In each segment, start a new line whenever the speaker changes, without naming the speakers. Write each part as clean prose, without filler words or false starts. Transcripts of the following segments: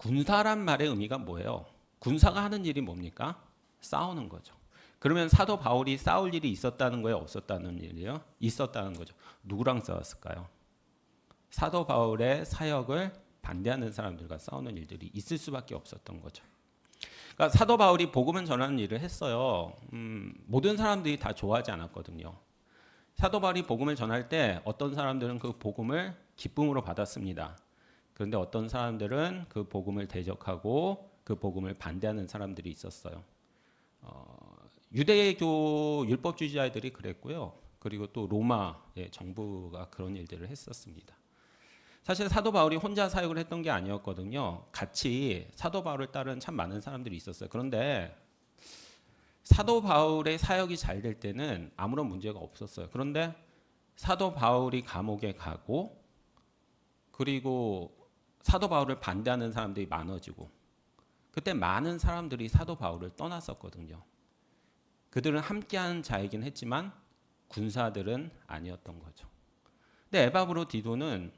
군사란 말의 의미가 뭐예요? 군사가 하는 일이 뭡니까? 싸우는 거죠. 그러면 사도 바울이 싸울 일이 있었다는 거예요? 없었다는 일이에요? 있었다는 거죠. 누구랑 싸웠을까요? 사도 바울의 사역을 반대하는 사람들과 싸우는 일들이 있을 수밖에 없었던 거죠. 그러니까 사도 바울이 복음을 전하는 일을 했어요. 모든 사람들이 다 좋아하지 않았거든요. 사도 바울이 복음을 전할 때 어떤 사람들은 그 복음을 기쁨으로 받았습니다. 그런데 어떤 사람들은 그 복음을 대적하고 그 복음을 반대하는 사람들이 있었어요. 유대교 율법주의자들이 그랬고요. 그리고 또 로마의 정부가 그런 일들을 했었습니다. 사실 사도 바울이 혼자 사역을 했던 게 아니었거든요. 같이 사도 바울을 따르는 참 많은 사람들이 있었어요. 그런데 사도 바울의 사역이 잘 될 때는 아무런 문제가 없었어요. 그런데 사도 바울이 감옥에 가고 그리고 사도 바울을 반대하는 사람들이 많아지고 그때 많은 사람들이 사도 바울을 떠났었거든요. 그들은 함께하는 자이긴 했지만 군사들은 아니었던 거죠. 근데 에바브로 디도는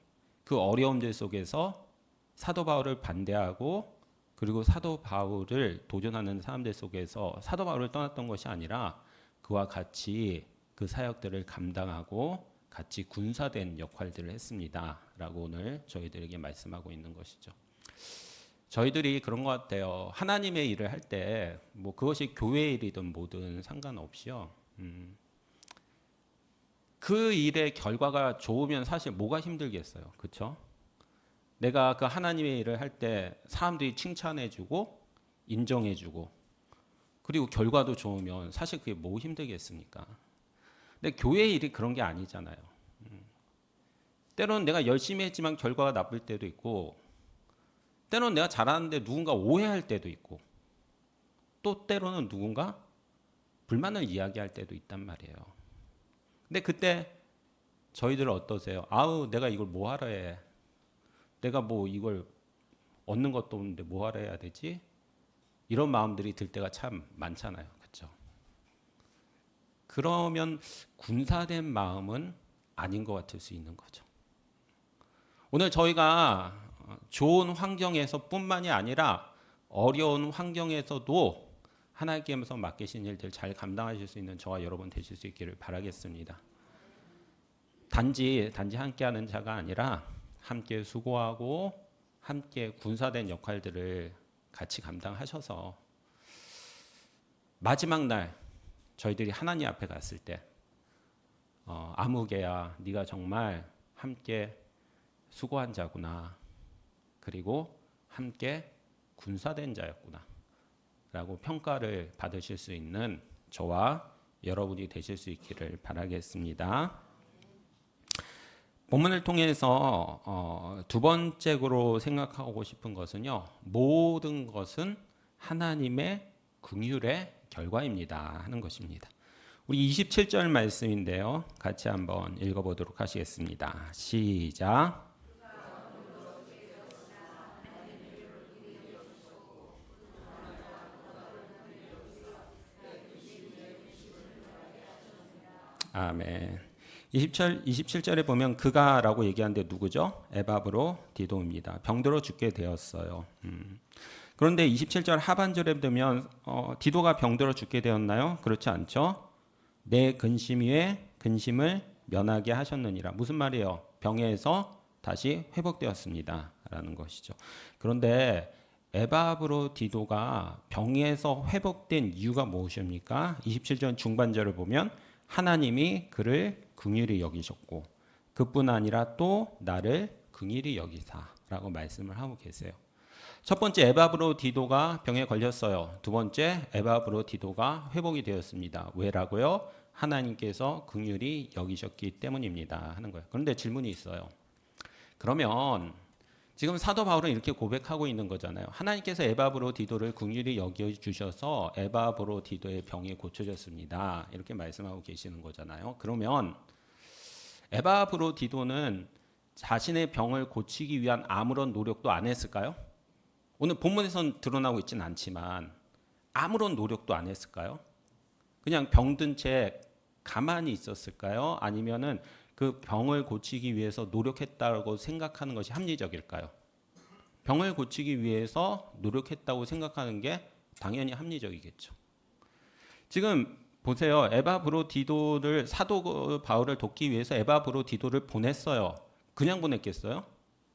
그 어려움들 속에서 사도 바울을 반대하고 그리고 사도 바울을 도전하는 사람들 속에서 사도 바울을 떠났던 것이 아니라 그와 같이 그 사역들을 감당하고 같이 군사된 역할들을 했습니다. 라고 오늘 저희들에게 말씀하고 있는 것이죠. 저희들이 그런 것 같아요. 하나님의 일을 할 때 뭐 그것이 교회 일이든 뭐든 상관없이요. 그 일의 결과가 좋으면 사실 뭐가 힘들겠어요. 그렇죠? 내가 그 하나님의 일을 할 때 사람들이 칭찬해주고 인정해주고 그리고 결과도 좋으면 사실 그게 뭐 힘들겠습니까? 근데 교회 일이 그런 게 아니잖아요. 때로는 내가 열심히 했지만 결과가 나쁠 때도 있고 때로는 내가 잘하는데 누군가 오해할 때도 있고 또 때로는 누군가 불만을 이야기할 때도 있단 말이에요. 근데 그때 저희들은 어떠세요? 아우 내가 이걸 뭐 하러 해? 내가 뭐 이걸 얻는 것도 없는데 뭐 하러 해야 되지? 이런 마음들이 들 때가 참 많잖아요. 그렇죠? 그러면 군사된 마음은 아닌 것 같을 수 있는 거죠. 오늘 저희가 좋은 환경에서 뿐만이 아니라 어려운 환경에서도 하나님께서 맡기신 일들 잘 감당하실 수 있는 저와 여러분 되실 수 있기를 바라겠습니다. 단지 함께하는 자가 아니라 함께 수고하고 함께 군사된 역할들을 같이 감당하셔서 마지막 날 저희들이 하나님 앞에 갔을 때 아무개야 네가 정말 함께 수고한 자구나. 그리고 함께 군사된 자였구나. 라고 평가를 받으실 수 있는 저와 여러분이 되실 수 있기를 바라겠습니다. 본문을 통해서 두 번째로 생각하고 싶은 것은요. 모든 것은 하나님의 긍휼의 결과입니다. 하는 것입니다. 우리 27절 말씀인데요. 같이 한번 읽어보도록 하시겠습니다. 시작. 아멘. 27절에 보면 그가라고 얘기하는데 누구죠? 에바브로 디도입니다. 병들어 죽게 되었어요. 그런데 27절 하반절에 보면 디도가 병들어 죽게 되었나요? 그렇지 않죠? 내 근심 위에 근심을 면하게 하셨느니라. 무슨 말이에요? 병에서 다시 회복되었습니다. 라는 것이죠. 그런데 에바브로 디도가 병에서 회복된 이유가 무엇입니까? 27절 중반절을 보면 하나님이 그를 긍휼히 여기셨고 그뿐 아니라 또 나를 긍휼히 여기사라고 말씀을 하고 계세요. 첫 번째 에바브로 디도가 병에 걸렸어요. 두 번째 에바브로 디도가 회복이 되었습니다. 왜라고요? 하나님께서 긍휼히 여기셨기 때문입니다. 하는 거예요. 그런데 질문이 있어요. 그러면 지금 사도 바울은 이렇게 고백하고 있는 거잖아요. 하나님께서 에바브로 디도를 긍휼히 여겨주셔서 에바브로 디도의 병이 고쳐졌습니다. 이렇게 말씀하고 계시는 거잖아요. 그러면 에바브로 디도는 자신의 병을 고치기 위한 아무런 노력도 안 했을까요? 오늘 본문에서는 드러나고 있지는 않지만 아무런 노력도 안 했을까요? 그냥 병든 채 가만히 있었을까요? 아니면은 그 병을 고치기 위해서 노력했다고 생각하는 것이 합리적일까요? 병을 고치기 위해서 노력했다고 생각하는 게 당연히 합리적이겠죠. 지금 보세요. 에바브로디도를 사도 바울을 돕기 위해서 에바브로디도를 보냈어요. 그냥 보냈겠어요?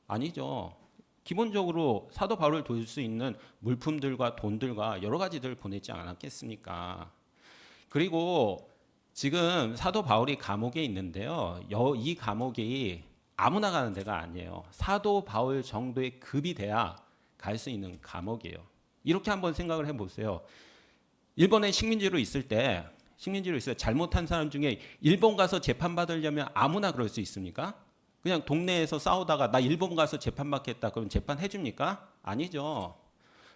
아니죠. 기본적으로 사도 바울을 도울 수 있는 물품들과 돈들과 여러 가지들을 보내지 않았겠습니까? 그리고 지금 사도 바울이 감옥에 있는데요. 이 감옥이 아무나 가는 데가 아니에요. 사도 바울 정도의 급이 돼야 갈 수 있는 감옥이에요. 이렇게 한번 생각을 해보세요. 일본에 식민지로 있을 때 잘못한 사람 중에 일본 가서 재판받으려면 아무나 그럴 수 있습니까? 그냥 동네에서 싸우다가 나 일본 가서 재판받겠다 그럼 재판 해줍니까? 아니죠.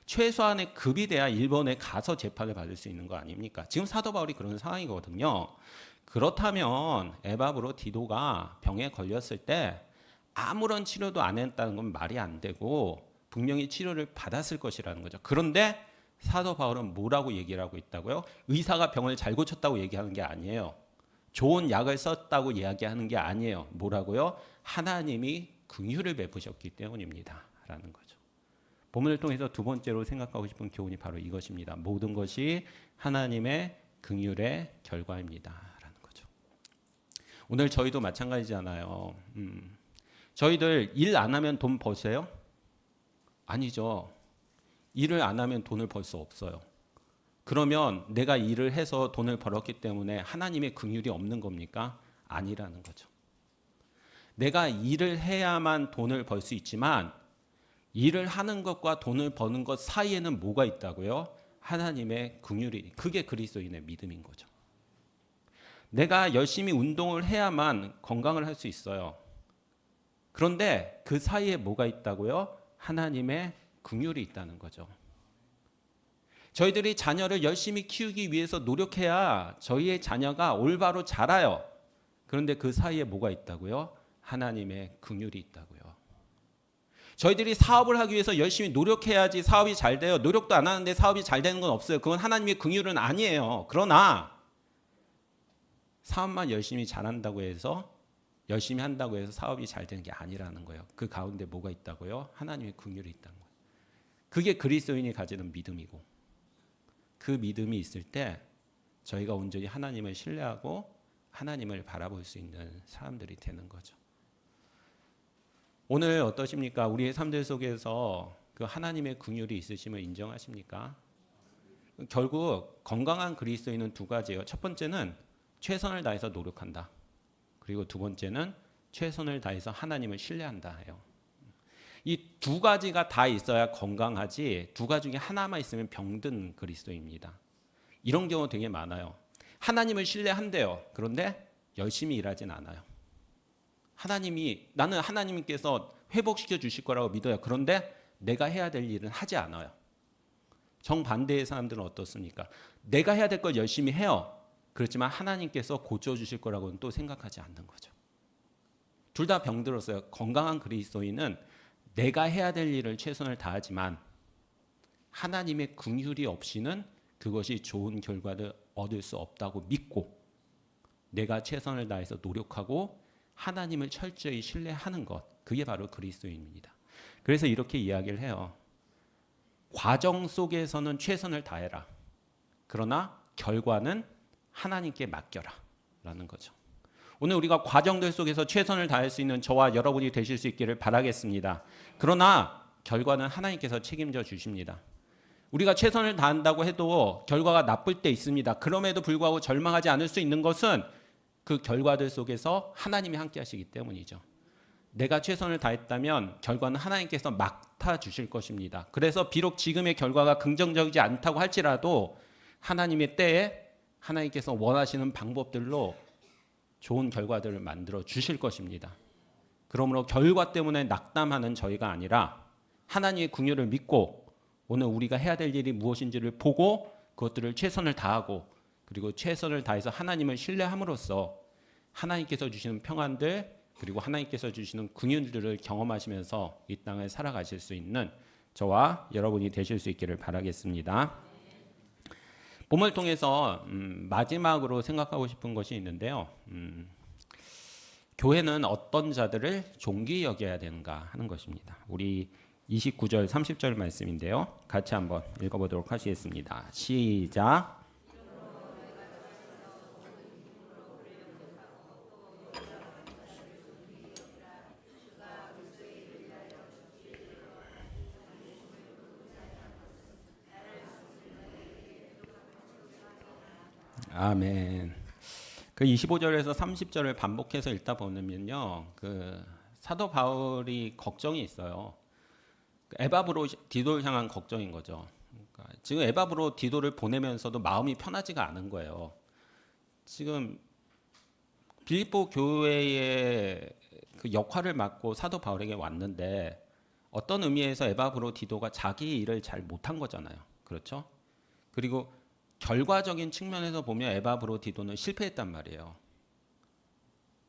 최소한의 급이 돼야 일본에 가서 재판을 받을 수 있는 거 아닙니까? 지금 사도 바울이 그런 상황이거든요. 그렇다면 에바브로디도가 병에 걸렸을 때 아무런 치료도 안 했다는 건 말이 안 되고 분명히 치료를 받았을 것이라는 거죠. 그런데 사도 바울은 뭐라고 얘기를 하고 있다고요? 의사가 병을 잘 고쳤다고 얘기하는 게 아니에요. 좋은 약을 썼다고 이야기하는 게 아니에요. 뭐라고요? 하나님이 긍휼을 베푸셨기 때문입니다. 라는 거죠. 본문을 통해서 두 번째로 생각하고 싶은 교훈이 바로 이것입니다. 모든 것이 하나님의 긍휼의 결과입니다. 라는 거죠. 오늘 저희도 마찬가지잖아요. 저희들 일 안 하면 돈 버세요? 아니죠. 일을 안 하면 돈을 벌 수 없어요. 그러면 내가 일을 해서 돈을 벌었기 때문에 하나님의 긍휼이 없는 겁니까? 아니라는 거죠. 내가 일을 해야만 돈을 벌 수 있지만 일을 하는 것과 돈을 버는 것 사이에는 뭐가 있다고요? 하나님의 긍휼이. 그게 그리스도인의 믿음인 거죠. 내가 열심히 운동을 해야만 건강을 할 수 있어요. 그런데 그 사이에 뭐가 있다고요? 하나님의 긍휼이 있다는 거죠. 저희들이 자녀를 열심히 키우기 위해서 노력해야 저희의 자녀가 올바로 자라요. 그런데 그 사이에 뭐가 있다고요? 하나님의 긍휼이 있다고요. 저희들이 사업을 하기 위해서 열심히 노력해야지 사업이 잘 돼요. 노력도 안 하는데 사업이 잘 되는 건 없어요. 그건 하나님의 긍휼은 아니에요. 그러나 사업만 열심히 잘한다고 해서 열심히 한다고 해서 사업이 잘 되는 게 아니라는 거예요. 그 가운데 뭐가 있다고요? 하나님의 긍휼이 있다는 거예요. 그게 그리스도인이 가지는 믿음이고 그 믿음이 있을 때 저희가 온전히 하나님을 신뢰하고 하나님을 바라볼 수 있는 사람들이 되는 거죠. 오늘 어떠십니까? 우리의 삶들 속에서 그 하나님의 긍휼이 있으심을 인정하십니까? 결국 건강한 그리스도인은 두 가지예요. 첫 번째는 최선을 다해서 노력한다. 그리고 두 번째는 최선을 다해서 하나님을 신뢰한다 해요. 이 두 가지가 다 있어야 건강하지 두 가지 중에 하나만 있으면 병든 그리스도입니다. 이런 경우 되게 많아요. 하나님을 신뢰한대요. 그런데 열심히 일하진 않아요. 나는 하나님께서 회복시켜 주실 거라고 믿어요. 그런데 내가 해야 될 일은 하지 않아요. 정반대의 사람들은 어떻습니까? 내가 해야 될 걸 열심히 해요. 그렇지만 하나님께서 고쳐주실 거라고는 또 생각하지 않는 거죠. 둘 다 병들었어요. 건강한 그리스도인은 내가 해야 될 일을 최선을 다하지만 하나님의 긍휼이 없이는 그것이 좋은 결과를 얻을 수 없다고 믿고 내가 최선을 다해서 노력하고 하나님을 철저히 신뢰하는 것, 그게 바로 그리스도인입니다. 그래서 이렇게 이야기를 해요. 과정 속에서는 최선을 다해라. 그러나 결과는 하나님께 맡겨라 라는 거죠. 오늘 우리가 과정들 속에서 최선을 다할 수 있는 저와 여러분이 되실 수 있기를 바라겠습니다. 그러나 결과는 하나님께서 책임져 주십니다. 우리가 최선을 다한다고 해도 결과가 나쁠 때 있습니다. 그럼에도 불구하고 절망하지 않을 수 있는 것은 그 결과들 속에서 하나님이 함께 하시기 때문이죠. 내가 최선을 다했다면 결과는 하나님께서 맡아 주실 것입니다. 그래서 비록 지금의 결과가 긍정적이지 않다고 할지라도 하나님의 때에 하나님께서 원하시는 방법들로 좋은 결과들을 만들어 주실 것입니다. 그러므로 결과 때문에 낙담하는 저희가 아니라 하나님의 긍휼을 믿고 오늘 우리가 해야 될 일이 무엇인지를 보고 그것들을 최선을 다하고 그리고 최선을 다해서 하나님을 신뢰함으로써 하나님께서 주시는 평안들 그리고 하나님께서 주시는 긍휼들을 경험하시면서 이 땅을 살아가실 수 있는 저와 여러분이 되실 수 있기를 바라겠습니다. 본문을 통해서 마지막으로 생각하고 싶은 것이 있는데요. 교회는 어떤 자들을 존귀 여겨야 되는가 하는 것입니다. 우리 29절, 30절 말씀인데요. 같이 한번 읽어보도록 하시겠습니다. 시작. 아멘. 그 25절에서 30절을 반복해서 읽다 보면요, 그 사도 바울이 걱정이 있어요. 에바브로 디도를 향한 걱정인 거죠. 그러니까 지금 에바브로 디도를 보내면서도 마음이 편하지가 않은 거예요. 지금 빌립보 교회의 그 역할을 맡고 사도 바울에게 왔는데 어떤 의미에서 에바브로 디도가 자기 일을 잘 못한 거잖아요. 그렇죠? 그리고 결과적인 측면에서 보면 에바브로 디도는 실패했단 말이에요.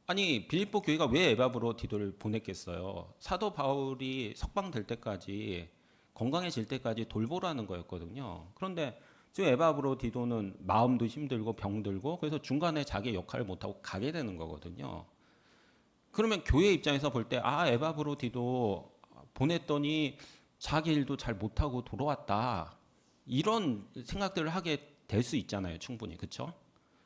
아니 빌립보 교회가 왜 에바브로 디도를 보냈겠어요? 사도 바울이 석방될 때까지 건강해질 때까지 돌보라는 거였거든요. 그런데 지금 에바브로 디도는 마음도 힘들고 병들고 그래서 중간에 자기 역할을 못하고 가게 되는 거거든요. 그러면 교회 입장에서 볼 때 에바브로 디도 보냈더니 자기 일도 잘 못하고 돌아왔다. 이런 생각들을 하게 될 수 있잖아요. 충분히. 그렇죠?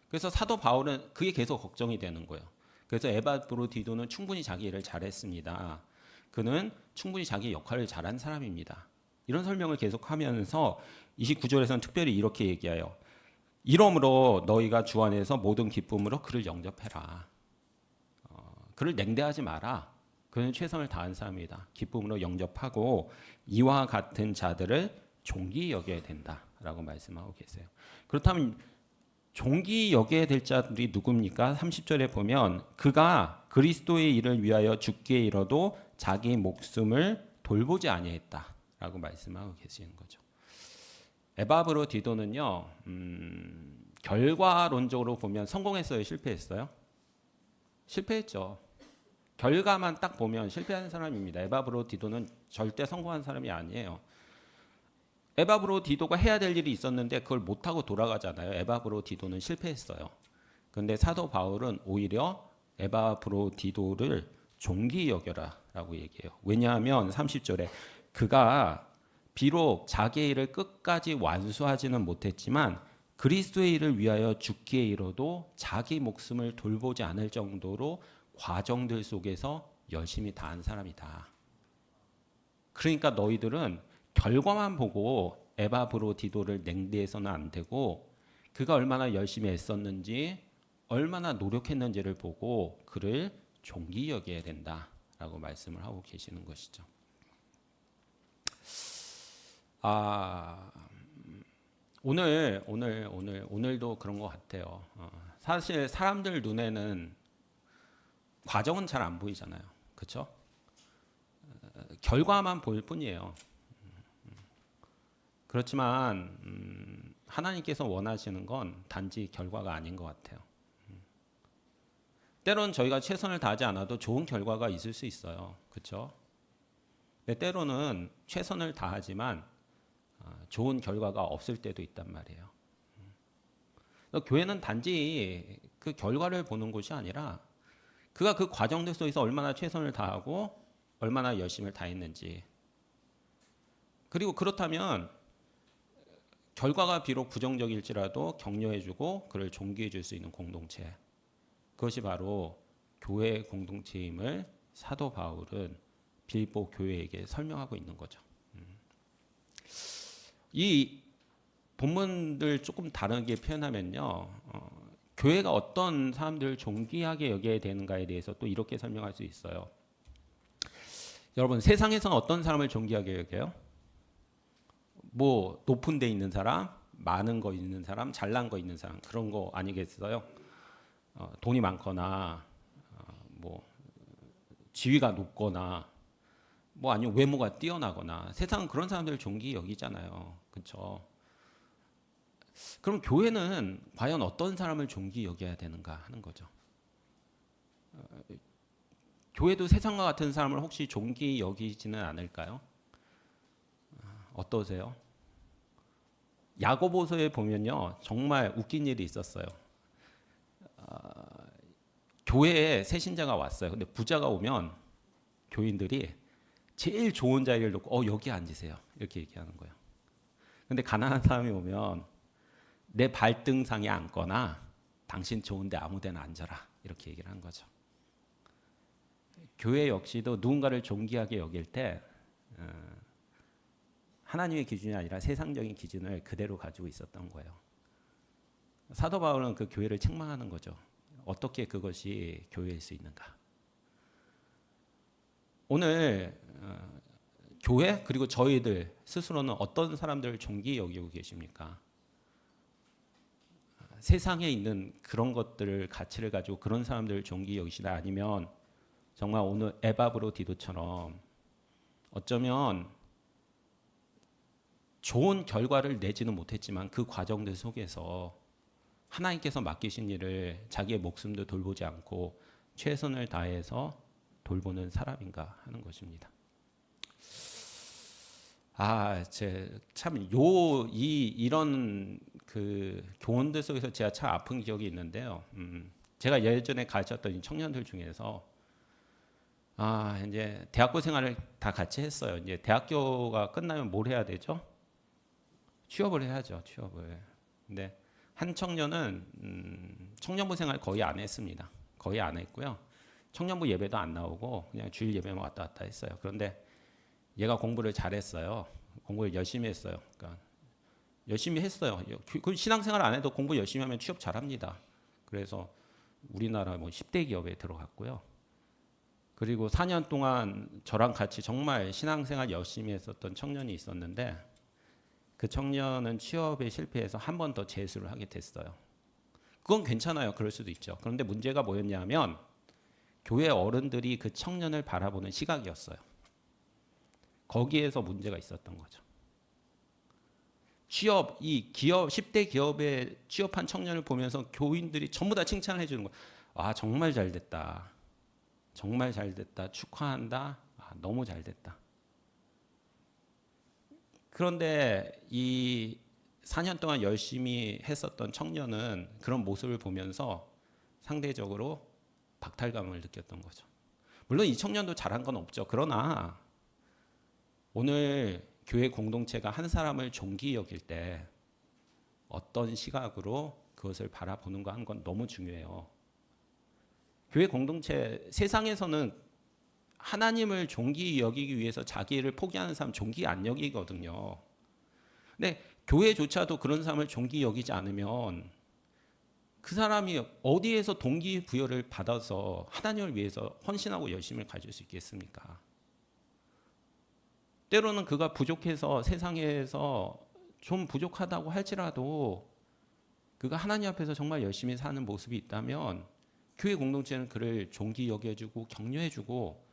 그래서 사도 바울은 그게 계속 걱정이 되는 거예요. 그래서 에바브로 디도는 충분히 자기 일을 잘했습니다. 그는 충분히 자기 역할을 잘한 사람입니다. 이런 설명을 계속하면서 29절에서는 특별히 이렇게 얘기해요. 이러므로 너희가 주 안에서 모든 기쁨으로 그를 영접해라. 그를 냉대하지 마라. 그는 최선을 다한 사람이다. 기쁨으로 영접하고 이와 같은 자들을 존귀 여겨야 된다라고 말씀하고 계세요. 그렇다면 존귀 여겨야 될 자들이 누굽니까? 30절에 보면 그가 그리스도의 일을 위하여 죽게 이뤄도 자기 목숨을 돌보지 아니했다라고 말씀하고 계시는 거죠. 에바브로 디도는요, 결과론적으로 보면 성공했어요, 실패했어요? 실패했죠. 결과만 딱 보면 실패한 사람입니다. 에바브로 디도는 절대 성공한 사람이 아니에요. 에바브로 디도가 해야 될 일이 있었는데 그걸 못하고 돌아가잖아요. 에바브로 디도는 실패했어요. 그런데 사도 바울은 오히려 에바브로 디도를 존귀 여겨라라고 얘기해요. 왜냐하면 30절에 그가 비록 자기의 일을 끝까지 완수하지는 못했지만 그리스도의 일을 위하여 죽기에 이르도 자기 목숨을 돌보지 않을 정도로 과정들 속에서 열심히 다한 사람이다. 그러니까 너희들은 결과만 보고 에바브로 디도를 냉대해서는 안 되고 그가 얼마나 열심히 애썼는지 얼마나 노력했는지를 보고 그를 존귀 여겨야 된다라고 말씀을 하고 계시는 것이죠. 오늘도 그런 것 같아요. 사실 사람들 눈에는 과정은 잘 안 보이잖아요. 그렇죠? 결과만 보일 뿐이에요. 그렇지만 하나님께서 원하시는 건 단지 결과가 아닌 것 같아요. 때로는 저희가 최선을 다하지 않아도 좋은 결과가 있을 수 있어요. 그렇죠? 때로는 최선을 다하지만 좋은 결과가 없을 때도 있단 말이에요. 교회는 단지 그 결과를 보는 곳이 아니라 그가 그 과정들 속에서 얼마나 최선을 다하고 얼마나 열심을 다했는지, 그리고 그렇다면 결과가 비록 부정적일지라도 격려해주고 그를 존귀해줄 수 있는 공동체, 그것이 바로 교회의 공동체임을 사도 바울은 빌립보 교회에게 설명하고 있는 거죠. 이 본문들 조금 다르게 표현하면요, 교회가 어떤 사람들을 존귀하게 여겨야 되는가에 대해서 또 이렇게 설명할 수 있어요. 여러분, 세상에서는 어떤 사람을 존귀하게 여겨요? 뭐 높은 데 있는 사람, 많은 거 있는 사람, 잘난 거 있는 사람, 그런 거 아니겠어요? 돈이 많거나 뭐 지위가 높거나 뭐 아니면 외모가 뛰어나거나, 세상은 그런 사람들을 존귀히 여기잖아요. 그렇죠? 그럼 교회는 과연 어떤 사람을 존귀히 여겨야 되는가 하는 거죠. 교회도 세상과 같은 사람을 혹시 존귀히 여기지는 않을까요? 어떠세요? 야고보서에 보면요, 정말 웃긴 일이 있었어요. 교회에 새 신자가 왔어요. 근데 부자가 오면 교인들이 제일 좋은 자리를 놓고 여기 앉으세요. 이렇게 얘기하는 거예요. 근데 가난한 사람이 오면 내 발등상에 앉거나 당신 좋은데 아무 데나 앉아라. 이렇게 얘기를 한 거죠. 교회 역시도 누군가를 존귀하게 여길 때 하나님의 기준이 아니라 세상적인 기준을 그대로 가지고 있었던 거예요. 사도 바울은 그 교회를 책망하는 거죠. 어떻게 그것이 교회일 수 있는가? 오늘 교회 그리고 저희들 스스로는 어떤 사람들을 존귀히 여기고 계십니까? 세상에 있는 그런 것들을 가치를 가지고 그런 사람들을 존귀히 여기시나 아니면 정말 오늘 에바브로디도처럼 어쩌면 좋은 결과를 내지는 못했지만 그 과정들 속에서 하나님께서 맡기신 일을 자기의 목숨도 돌보지 않고 최선을 다해서 돌보는 사람인가 하는 것입니다. 이런 그 교훈들 속에서 제가 참 아픈 기억이 있는데요. 제가 예전에 가르쳤던 이 청년들 중에서 이제 대학교 생활을 다 같이 했어요. 이제 대학교가 끝나면 뭘 해야 되죠? 취업을 해야죠. 취업을. 근데 한 청년은 청년부 생활 거의 안 했습니다. 거의 안 했고요. 청년부 예배도 안 나오고 그냥 주일 예배만 왔다 갔다 했어요. 그런데 얘가 공부를 잘했어요. 공부를 열심히 했어요. 그러니까 열심히 했어요. 그 신앙생활 안 해도 공부 열심히 하면 취업 잘합니다. 그래서 우리나라 10대 기업에 들어갔고요. 그리고 4년 동안 저랑 같이 정말 신앙생활 열심히 했었던 청년이 있었는데 그 청년은 취업에 실패해서 한 번 더 재수를 하게 됐어요. 그건 괜찮아요. 그럴 수도 있죠. 그런데 문제가 뭐였냐면 교회 어른들이 그 청년을 바라보는 시각이었어요. 거기에서 문제가 있었던 거죠. 이 기업 10대 기업에 취업한 청년을 보면서 교인들이 전부 다 칭찬을 해주는 거예요. 정말 잘 됐다. 정말 잘 됐다. 축하한다. 너무 잘 됐다. 그런데 이 4년 동안 열심히 했었던 청년은 그런 모습을 보면서 상대적으로 박탈감을 느꼈던 거죠. 물론 이 청년도 잘한 건 없죠. 그러나 오늘 교회 공동체가 한 사람을 존귀히 여길 때 어떤 시각으로 그것을 바라보는가 하는 건 너무 중요해요. 교회 공동체 세상에서는 하나님을 존귀히 여기기 위해서 자기를 포기하는 사람 존귀히 안 여기거든요. 근데 교회조차도 그런 사람을 존귀히 여기지 않으면 그 사람이 어디에서 동기부여를 받아서 하나님을 위해서 헌신하고 열심을 가질 수 있겠습니까? 때로는 그가 부족해서 세상에서 좀 부족하다고 할지라도 그가 하나님 앞에서 정말 열심히 사는 모습이 있다면 교회 공동체는 그를 존귀히 여겨주고 격려해주고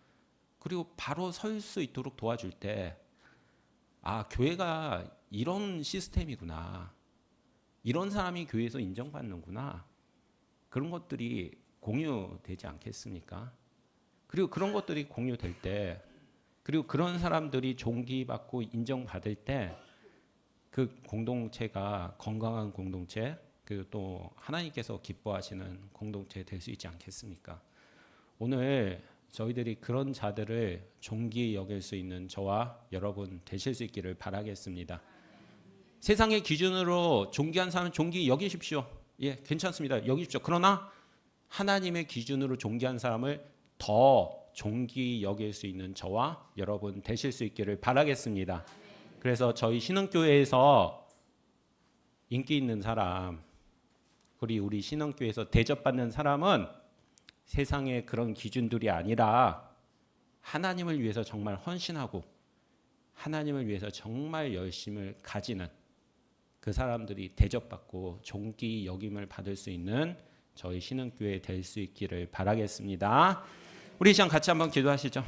그리고 바로 설 수 있도록 도와줄 때 교회가 이런 시스템이구나. 이런 사람이 교회에서 인정받는구나. 그런 것들이 공유되지 않겠습니까? 그리고 그런 것들이 공유될 때 그리고 그런 사람들이 존귀받고 인정받을 때 그 공동체가 건강한 공동체 그리고 또 하나님께서 기뻐하시는 공동체 될 수 있지 않겠습니까? 오늘 저희들이 그런 자들을 존귀히 여길 수 있는 저와 여러분 되실 수 있기를 바라겠습니다. 세상의 기준으로 존귀한 사람은 존귀히 여기십시오. 예, 괜찮습니다. 여기십시오. 그러나 하나님의 기준으로 존귀한 사람을 더 존귀히 여길 수 있는 저와 여러분 되실 수 있기를 바라겠습니다. 그래서 저희 신흥교회에서 인기 있는 사람, 우리 신흥교회에서 대접받는 사람은 세상의 그런 기준들이 아니라 하나님을 위해서 정말 헌신하고 하나님을 위해서 정말 열심을 가지는 그 사람들이 대접받고 존귀 여김을 받을 수 있는 저희 신흥교회 될 수 있기를 바라겠습니다. 우리 이 시간 같이 한번 기도하시죠.